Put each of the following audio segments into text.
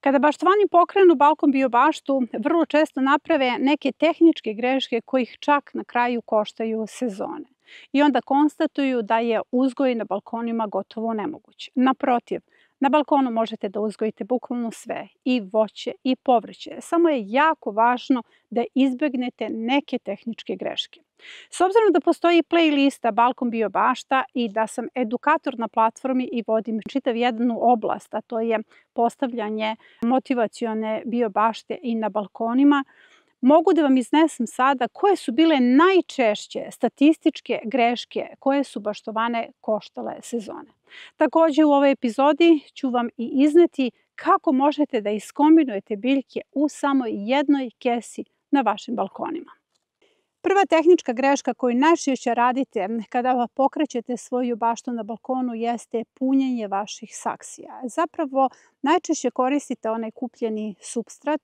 Kada baštovani pokrenu balkon biobaštu, vrlo često naprave neke tehničke greške koji ih čak na kraju koštaju sezone. I onda konstatuju da je uzgoj na balkonima gotovo nemoguć. Naprotiv, na balkonu možete da uzgojite bukvalno sve, i voće i povrće. Samo je jako važno da izbegnete neke tehničke greške. S obzirom da postoji playlista Balkon biobašta i da sam edukator na platformi i vodim čitav jednu oblast, a to je postavljanje motivacione biobašte i na balkonima, mogu da vam iznesem sada koje su bile najčešće statističke greške koje su baštovane koštale sezone. Takođe u ovoj epizodi ću vam i izneti kako možete da iskombinujete biljke u samo jednoj kesi na vašim balkonima. Prva tehnička greška koju najčešće radite kada pokrećete svoju baštu na balkonu jeste punjenje vaših saksija. Zapravo, najčešće koristite onaj kupljeni supstrat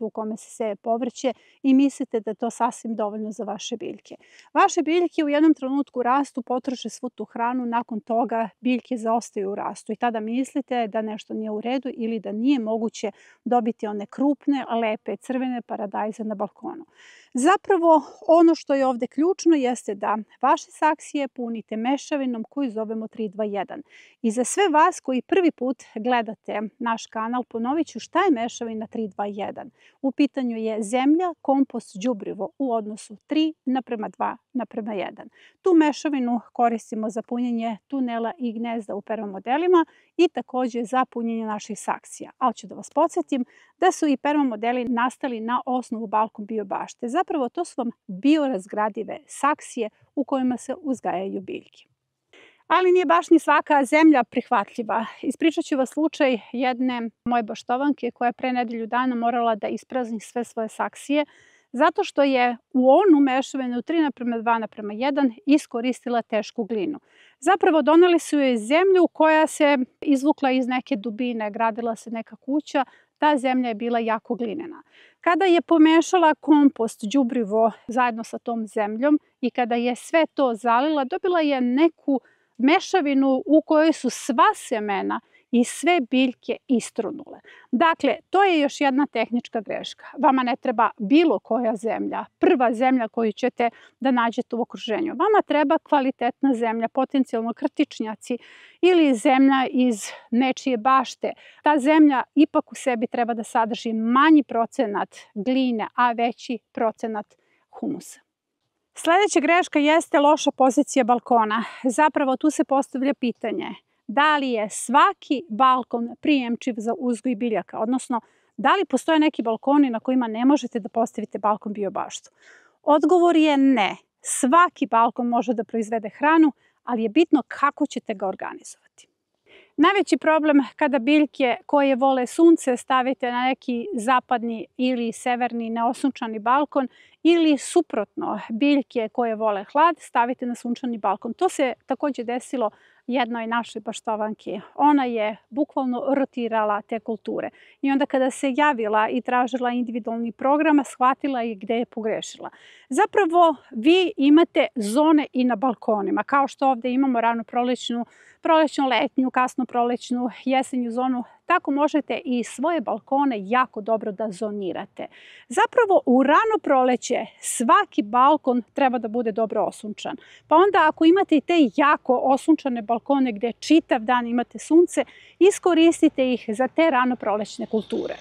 u kome se seje povrće i mislite da je to sasvim dovoljno za vaše biljke. Vaše biljke u jednom trenutku rastu, potroše svu tu hranu, nakon toga biljke zaostaju u rastu i tada mislite da nešto nije u redu ili da nije moguće dobiti one krupne, lepe, crvene paradajze na balkonu. Zapravo, ono što je ovde ključno jeste da vaše saksije punite mešavinom koju zovemo 3-2-1. I za sve vas koji prvi put gledate naš kanal, ponovit ću šta je mešavina 3-2-1. U pitanju je zemlja, kompost, đubrivo u odnosu 3:2:1. Tu mešavinu koristimo za punjenje tunela i gnezda u permamodelima i takođe za punjenje naših saksija. Ali ću da vas podsjetim da su i permamodeli nastali na osnovu balkon biobašte. Zapravo to su vam biorazgradive saksije u kojima se uzgajaju biljke. Ali nije baš ni svaka zemlja prihvatljiva. Ispričat ću vas slučaj jedne moje baštovanke koja je pre nedelju dana morala da isprazni sve svoje saksije zato što je u onu mešavinu 3:2:1 iskoristila tešku glinu. Zapravo doneli su joj zemlju koja se izvukla iz neke dubine, gradila se neka kuća, ta zemlja je bila jako glinena. Kada je pomešala kompost, đubrivo zajedno sa tom zemljom i kada je sve to zalila, dobila je neku mešavinu u kojoj su sva semena i sve biljke istrunule. Dakle, to je još jedna tehnička greška. Vama ne treba bilo koja zemlja, prva zemlja koju ćete da nađete u okruženju. Vama treba kvalitetna zemlja, potencijalno krtičnjaci ili zemlja iz nečije bašte. Ta zemlja ipak u sebi treba da sadrži manji procenat gline, a veći procenat humusa. Sledeća greška jeste loša pozicija balkona. Zapravo tu se postavlja pitanje da li je svaki balkon prijemčiv za uzgoj biljaka, odnosno da li postoje neki balkoni na kojima ne možete da postavite balkon biobaštu. Odgovor je ne. Svaki balkon može da proizvede hranu, ali je bitno kako ćete ga organizovati. Najveći problem kada biljke koje vole sunce stavite na neki zapadni ili severni neosunčani balkon ili suprotno biljke koje vole hlad stavite na sunčani balkon. To se takođe desilo jednoj našoj baštovanki. Ona je bukvalno rotirala te kulture. I onda kada se javila i tražila individualni program, shvatila je gde je pogrešila. Zapravo, vi imate zone i na balkonima. Kao što ovde imamo rano prolećnu, letnju, kasno prolećnu, jesenju zonu, tako možete i svoje balkone jako dobro da zonirate. Zapravo, u rano proleće svaki balkon treba da bude dobro osunčan. Pa onda ako imate i te jako osunčane balkone gde čitav dan imate sunce, iskoristite ih za te rano prolećne kulture.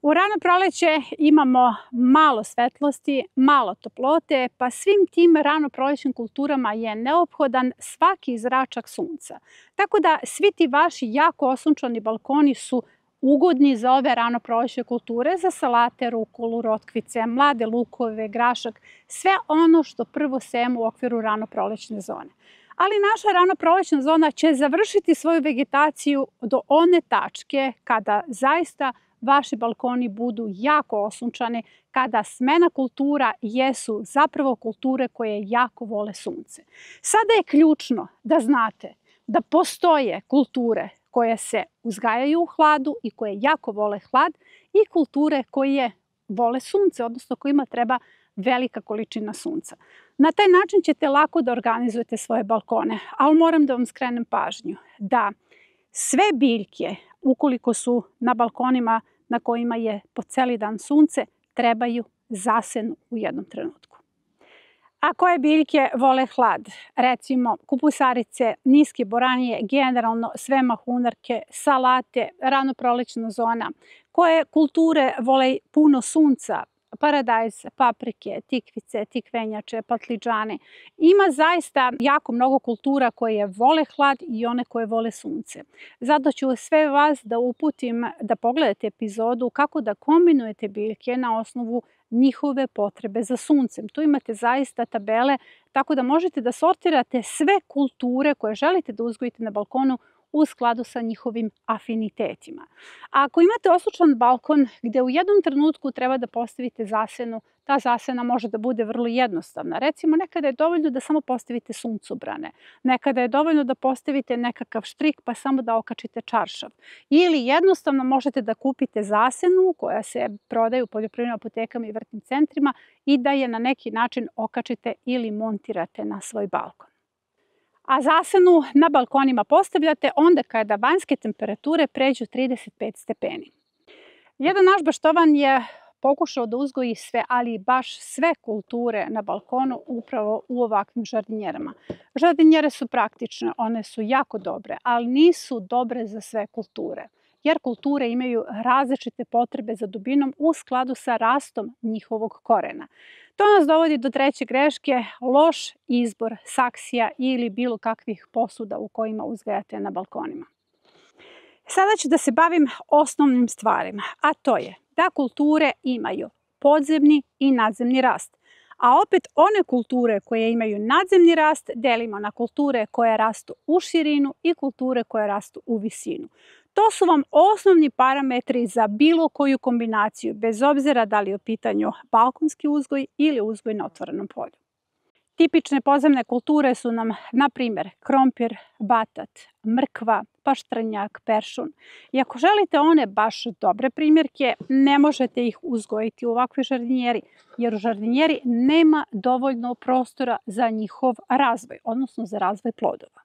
U rano proleće imamo malo svetlosti, malo toplote, pa svim tim rano prolećnim kulturama je neophodan svaki zračak sunca. Tako da svi ti vaši jako osunčani balkoni su ugodni za ove rano prolećne kulture, za salate, rukulu, rotkvice, mlade lukove, grašak, sve ono što prvo sejemo u okviru rano prolećne zone. Ali naša rano prolećna zona će završiti svoju vegetaciju do one tačke kada zaista vaši balkoni budu jako osunčani, kada smena kultura jesu zapravo kulture koje jako vole sunce. Sada je ključno da znate da postoje kulture koje se uzgajaju u hladu i koje jako vole hlad i kulture koje vole sunce, odnosno kojima treba velika količina sunca. Na taj način ćete lako da organizujete svoje balkone, ali moram da vam skrenem pažnju da sve biljke, ukoliko su na balkonima na kojima je po celi dan sunce, trebaju zasenu u jednom trenutku. A koje biljke vole hlad? Recimo kupusarice, niske boranije, generalno sve mahunarke, salate, ranoprolećna zona. Koje kulture vole puno sunca? Paradajz, paprike, tikvice, tikvenjače, patliđane. Ima zaista jako mnogo kultura koje vole hlad i one koje vole sunce. Zato ću sve vas da uputim da pogledate epizodu kako da kombinujete biljke na osnovu njihove potrebe za suncem. Tu imate zaista tabele, tako da možete da sortirate sve kulture koje želite da uzgojite na balkonu u skladu sa njihovim afinitetima. A ako imate oslučan balkon gde u jednom trenutku treba da postavite zasenu, ta zasena može da bude vrlo jednostavna. Recimo, nekada je dovoljno da samo postavite suncobrane, nekada je dovoljno da postavite nekakav štrik pa samo da okačite čaršav. Ili jednostavno možete da kupite zasenu koja se prodaje u poljoprivrednim apotekama i vrtnim centrima i da je na neki način okačite ili montirate na svoj balkon. A zasenu na balkonima postavljate onda kada vanjske temperature pređu 35 stepeni. Jedan naš baštovan je pokušao da uzgoji sve, ali baš sve kulture na balkonu upravo u ovakvim žardinjerama. Žardinjere su praktične, one su jako dobre, ali nisu dobre za sve kulture. Jer kulture imaju različite potrebe za dubinom u skladu sa rastom njihovog korena. To nas dovodi do treće greške, loš izbor saksija ili bilo kakvih posuda u kojima uzgajate na balkonima. Sada ću da se bavim osnovnim stvarima, a to je da kulture imaju podzemni i nadzemni rast. A opet one kulture koje imaju nadzemni rast delimo na kulture koje rastu u širinu i kulture koje rastu u visinu. To su vam osnovni parametri za bilo koju kombinaciju, bez obzira da li je u pitanju balkonski uzgoj ili uzgoj na otvorenom polju. Tipične podzemne kulture su nam, na primjer, krompir, batat, mrkva, paštranjak, peršun. I ako želite one baš dobre primjerke, ne možete ih uzgojiti u ovakvoj žardinjeri, jer u žardinjeri nema dovoljno prostora za njihov razvoj, odnosno za razvoj plodova.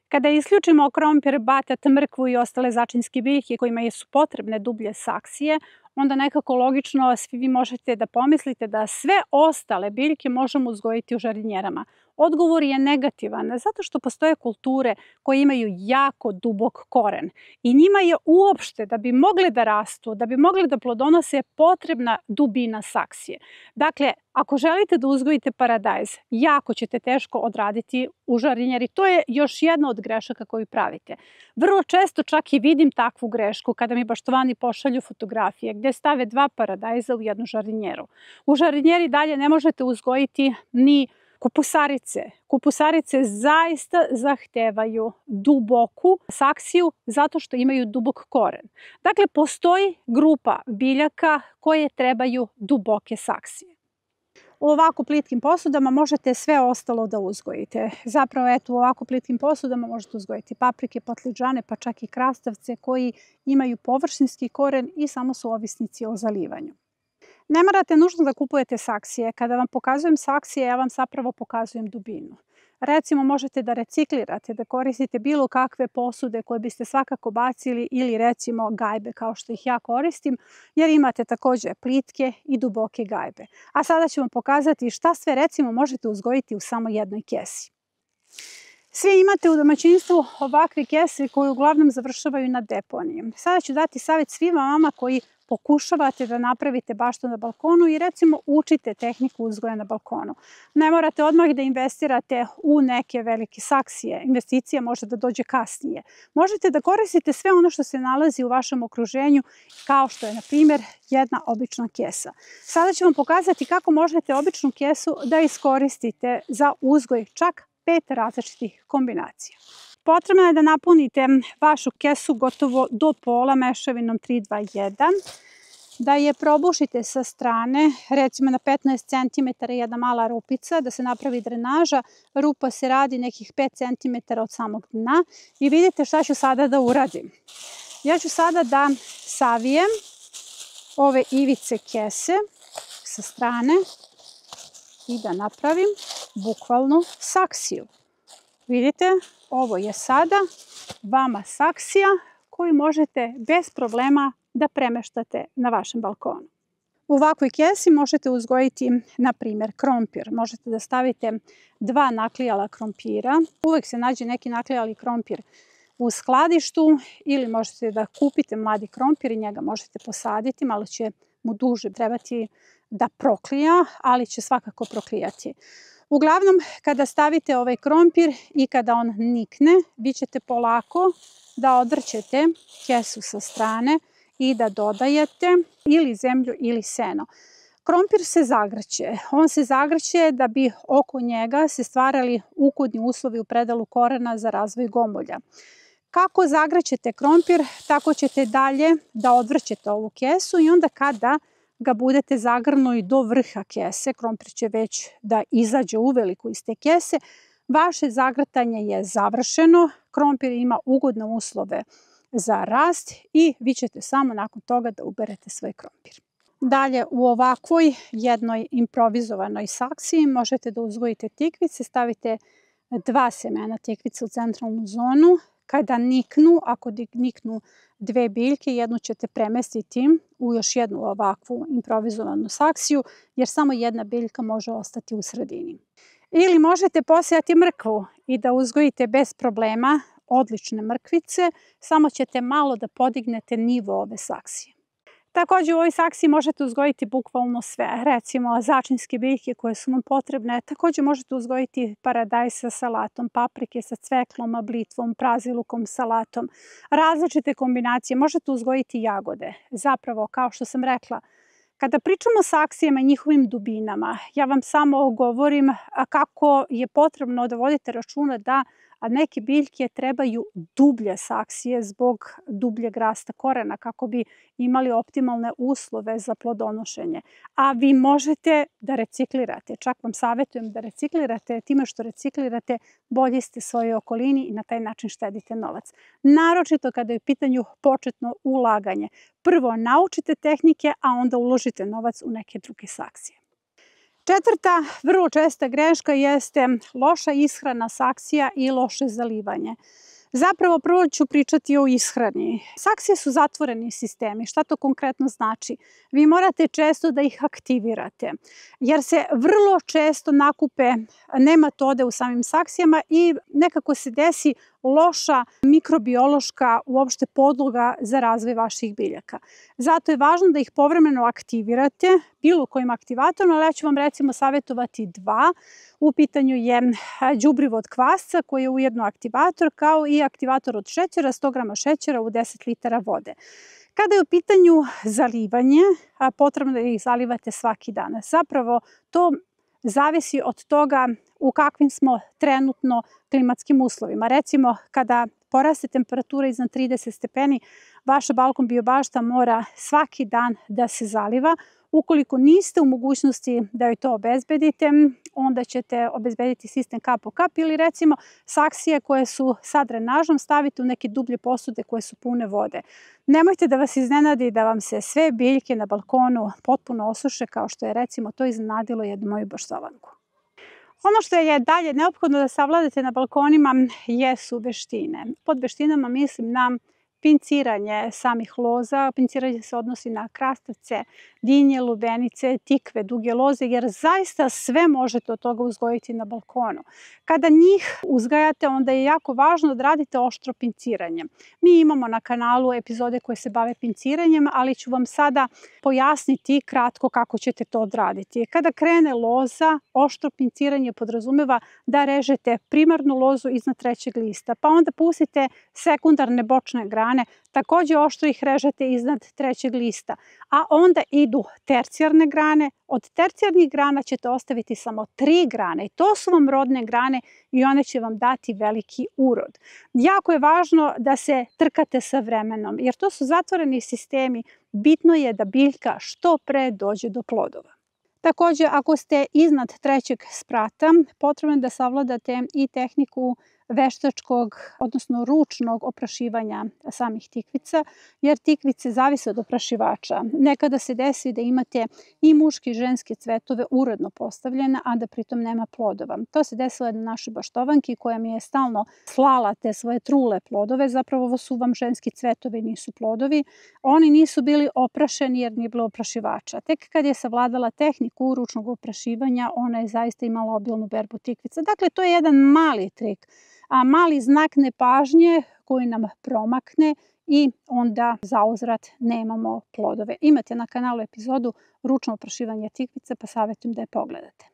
Kada isključimo krompir, batat, mrkvu i ostale začinske biljke kojima su potrebne dublje saksije, onda nekako logično svi vi možete da pomislite da sve ostale biljke možemo uzgojiti u žardinjerama. Odgovor je negativan, zato što postoje kulture koje imaju jako dubok koren i njima je uopšte, da bi mogle da rastu, da bi mogle da plodonose, potrebna dubina saksije. Dakle, ako želite da uzgojite paradajz, jako ćete teško odraditi u žardinjeri. To je još jedna od grešaka koju pravite. Vrlo često čak i vidim takvu grešku kada mi baštovani pošalju fotografije gde stave 2 paradajza u jednu žardinjeru. U žardinjeri dalje ne možete uzgojiti ni kupusarice. Kupusarice zaista zahtevaju duboku saksiju zato što imaju dubok koren. Dakle, postoji grupa biljaka koje trebaju duboke saksije. U ovako plitkim posudama možete sve ostalo da uzgojite. Zapravo, eto, u ovako plitkim posudama možete uzgojiti paprike, patliđane, pa čak i krastavce koji imaju površinski koren i samo su ovisnici o zalivanju. Ne morate nužno da kupujete saksije. Kada vam pokazujem saksije, ja vam zapravo pokazujem dubinu. Recimo, možete da reciklirate, da koristite bilo kakve posude koje biste svakako bacili ili recimo gajbe kao što ih ja koristim, jer imate takođe plitke i duboke gajbe. A sada ću vam pokazati šta sve recimo možete uzgojiti u samo jednoj kesi. Svi imate u domaćinstvu ovakve kese koje uglavnom završavaju na deponiji. Sada ću dati savjet svima vama koji pokušavate da napravite baštu na balkonu i recimo učite tehniku uzgoja na balkonu. Ne morate odmah da investirate u neke velike saksije. Investicija može da dođe kasnije. Možete da koristite sve ono što se nalazi u vašem okruženju, kao što je, na primjer, jedna obična kesa. Sada ću vam pokazati kako možete običnu kesu da iskoristite za uzgoj čak 5 različitih kombinacija. Potrebno je da napunite vašu kesu gotovo do pola mešavinom 3-2-1, da je probušite sa strane, recimo na 15 cm jedna mala rupica, da se napravi drenaža. Rupa se radi nekih 5 cm od samog dna i vidite šta ću sada da uradim. Ja ću sada da savijem ove ivice kese sa strane i da napravim bukvalno saksiju. Vidite, ovo je sada vama saksija koju možete bez problema da premeštate na vašem balkonu. U ovakvoj kesi možete uzgojiti, na primjer, krompir. Možete da stavite 2 naklijala krompira. Uvek se nađe neki naklijali krompir u skladištu ili možete da kupite mladi krompir i njega možete posaditi. Malo će mu duže trebati da proklija, ali će svakako proklijati. Uglavnom, kada stavite ovaj krompir i kada on nikne, vi ćete polako da odvrćete kesu sa strane i da dodajete ili zemlju ili seno. Krompir se zagrće. On se zagrće da bi oko njega se stvarali ugodni uslovi u predalu korena za razvoj gomolja. Kako zagrćete krompir, tako ćete dalje da odvrćete ovu kesu i onda kada ga budete zagrnuli do vrha kese, krompir će već da izađe uveliko iz te kese, vaše zagrtanje je završeno, krompir ima ugodne uslove za rast i vi ćete samo nakon toga da uberete svoj krompir. Dalje, u ovakvoj jednoj improvizovanoj saksiji možete da uzgojite tikvice, stavite 2 semena tikvice u centralnu zonu. Kada niknu, ako niknu 2 biljke, jednu ćete premestiti u još jednu ovakvu improvizovanu saksiju, jer samo jedna biljka može ostati u sredini. Ili možete posejati mrkvu i da uzgojite bez problema odlične mrkvice, samo ćete malo da podignete nivo ove saksije. Takođe u ovoj saksiji možete uzgojiti bukvalno sve, recimo začinske biljke koje su vam potrebne. Takođe možete uzgojiti paradajz sa salatom, paprike sa cveklom, blitvom, prazilukom, salatom, različite kombinacije. Možete uzgojiti jagode. Zapravo, kao što sam rekla, kada pričamo o saksijama i njihovim dubinama, ja vam samo govorim kako je potrebno da vodite računa da neke biljke trebaju dublje saksije zbog dubljeg rasta korena kako bi imali optimalne uslove za plodonošenje. A vi možete da reciklirate. Čak vam savjetujem da reciklirate. Time što reciklirate, bolji ste svojoj okolini i na taj način štedite novac. Naročito kada je u pitanju početno ulaganje. Prvo naučite tehnike, a onda uložite novac u neke druge saksije. Četvrta, vrlo česta greška jeste loša ishrana saksija i loše zalivanje. Zapravo, prvo ću pričati o ishrani. Saksije su zatvoreni sistemi. Šta to konkretno znači? Vi morate često da ih aktivirate, jer se vrlo često nakupe nematode u samim saksijama i nekako se desi loša mikrobiološka uopšte podloga za razvoj vaših biljaka. Zato je važno da ih povremeno aktivirate bilo kojim aktivatorom, ali ja ću vam recimo savjetovati 2. U pitanju je đubrivo od kvasca koji je ujedno aktivator, kao i aktivator od šećera, 100 grama šećera u 10 litara vode. Kada je u pitanju zalivanje, potrebno da ih zalivate svaki dan. Zapravo, to zavisi od toga u kakvim smo trenutno klimatskim uslovima. Recimo, kada poraste temperatura iznad 30 stepeni, vaša balkon biobašta mora svaki dan da se zaliva. Ukoliko niste u mogućnosti da joj to obezbedite, onda ćete obezbediti sistem kap po kap ili recimo saksije koje su sa drenažom stavite u neke dublje posude koje su pune vode. Nemojte da vas iznenadi da vam se sve biljke na balkonu potpuno osuše kao što je recimo to iznenadilo jednu moju baštovanku. Ono što je dalje neophodno da savladate na balkonima jesu veštine. Pod veštinama mislim na pinciranje samih loza. Pinciranje se odnosi na krastavce, dinje, lubenice, tikve, duge loze, jer zaista sve možete od toga uzgojiti na balkonu. Kada njih uzgajate, onda je jako važno da radite oštro pinciranje. Mi imamo na kanalu epizode koje se bave pinciranjem, ali ću vam sada pojasniti kratko kako ćete to odraditi. Kada krene loza, oštro pinciranje podrazumeva da režete primarnu lozu iznad 3. lista, pa onda pustite sekundarne bočne grane, takođe oštro ih režete iznad 3. lista, a onda idu tercijarne grane. Od tercijarnih grana ćete ostaviti samo 3 grane i to su vam rodne grane i one će vam dati veliki urod. Jako je važno da se trkate sa vremenom, jer to su zatvoreni sistemi. Bitno je da biljka što pre dođe do plodova. Takođe, ako ste iznad 3. sprata, potrebno je da savladate i tehniku veštačkog, odnosno ručnog oprašivanja samih tikvica, jer tikvice zavise od oprašivača. Nekada se desi da imate i muške i ženske cvetove uredno postavljene, a da pritom nema plodova. To se desilo na našoj baštovanki koja mi je stalno slala te svoje trule plodove. Zapravo ovo su vam ženski cvetovi, nisu plodovi. Oni nisu bili oprašeni jer nije bilo oprašivača. Tek kad je savladala tehniku ručnog oprašivanja, ona je zaista imala obilnu berbu tikvica. Dakle, to je jedan mali trik, a mali znak nepažnje koji nam promakne i onda zauzvrat nemamo plodove. Imate na kanalu epizodu ručno oprašivanje tikvica, pa savjetujem da je pogledate.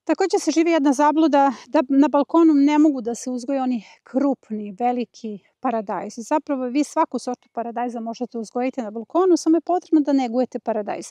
Također se živi jedna zabluda da na balkonu ne mogu da se uzgoje oni krupni, veliki paradajz. Zapravo vi svaku sortu paradajza možete uzgojiti na balkonu, samo je potrebno da negujete paradajz.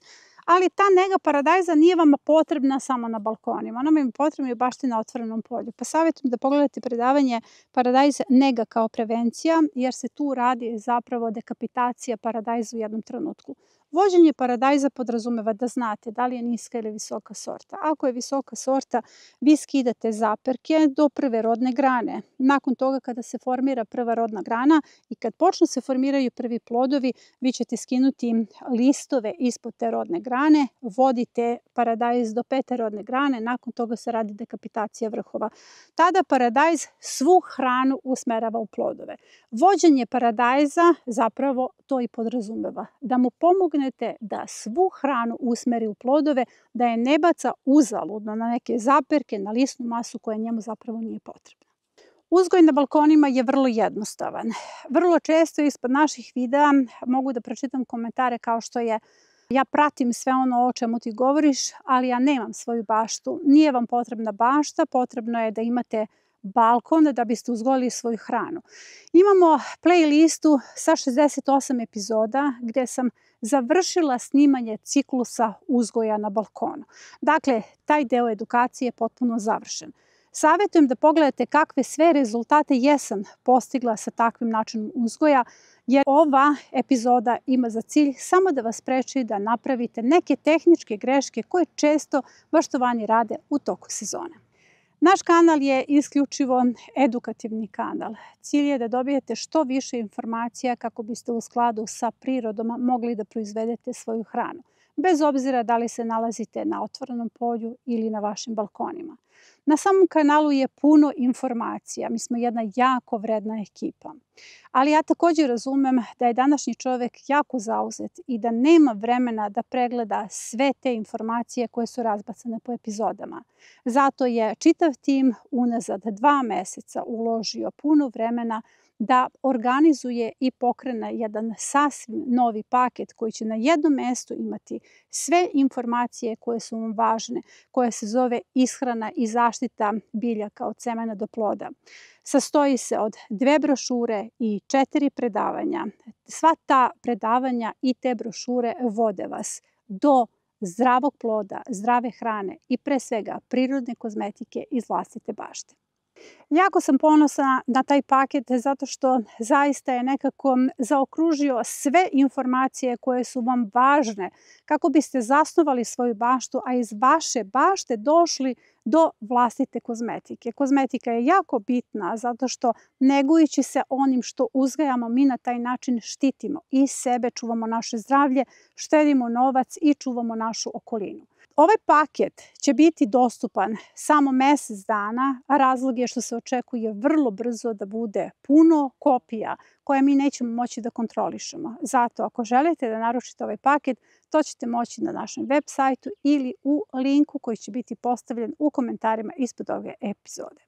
Ali ta nega paradajza nije vama potrebna samo na balkonima. Ona vam je potrebna i baš na otvorenom polju. Pa savjetujem da pogledate predavanje Paradajz nega kao prevencija, jer se tu radi zapravo dekapitacija paradajza u jednom trenutku. Vođenje paradajza podrazumeva da znate da li je niska ili visoka sorta. Ako je visoka sorta, vi skidate zaperke do prve rodne grane. Nakon toga kada se formira prva rodna grana i kad počnu se formiraju prvi plodovi, vi ćete skinuti listove ispod te rodne grane, vodite paradajz do pete rodne grane, nakon toga se radi dekapitacija vrhova. Tada paradajz svu hranu usmerava u plodove. Vođenje paradajza zapravo to i podrazumeva. Da mu pomognete da svu hranu usmeri u plodove, da je ne baca uzaludno na neke zaperke, na lisnu masu koja njemu zapravo nije potrebna. Uzgoj na balkonima je vrlo jednostavan. Vrlo često ispod naših videa mogu da pročitam komentare kao što je: ja pratim sve ono o čemu ti govoriš, ali ja nemam svoju baštu. Nije vam potrebna bašta, potrebno je da imate balkon da biste uzgojili svoju hranu. Imamo playlistu sa 68 epizoda gdje sam završila snimanje ciklusa uzgoja na balkonu. Dakle, taj deo edukacije je potpuno završen. Savjetujem da pogledate kakve sve rezultate jesam postigla sa takvim načinom uzgoja, jer ova epizoda ima za cilj samo da vas spreči da napravite neke tehničke greške koje često baštovani rade u toku sezone. Naš kanal je isključivo edukativni kanal. Cilj je da dobijete što više informacija kako biste u skladu sa prirodom mogli da proizvedete svoju hranu, bez obzira da li se nalazite na otvorenom polju ili na vašim balkonima. Na samom kanalu je puno informacija, mi smo jedna jako vredna ekipa. Ali ja također razumem da je današnji čovjek jako zauzet i da nema vremena da pregleda sve te informacije koje su razbacane po epizodama. Zato je čitav tim unazad 2 meseca uložio puno vremena da organizuje i pokrene jedan sasvim novi paket koji će na jednom mjestu imati sve informacije koje su vam važne, koje se zove ishrana i zaštita biljaka od semena do ploda. Sastoji se od 2 brošure i 4 predavanja. Sva ta predavanja i te brošure vode vas do zdravog ploda, zdrave hrane i pre svega prirodne kozmetike iz vlastite bašte. Jako sam ponosna na taj paket zato što zaista je nekako zaokružio sve informacije koje su vam važne kako biste zasnovali svoju baštu, a iz vaše bašte došli do vlastite kozmetike. Kozmetika je jako bitna zato što negujući se onim što uzgajamo, mi na taj način štitimo i sebe, čuvamo naše zdravlje, štedimo novac i čuvamo našu okolinu. Ovaj paket će biti dostupan samo mjesec dana, a razlog je što se očekuje vrlo brzo da bude puno kopija koje mi nećemo moći da kontrolišemo. Zato ako želite da naručite ovaj paket, to ćete moći na našem web sajtu ili u linku koji će biti postavljen u komentarima ispod ove epizode.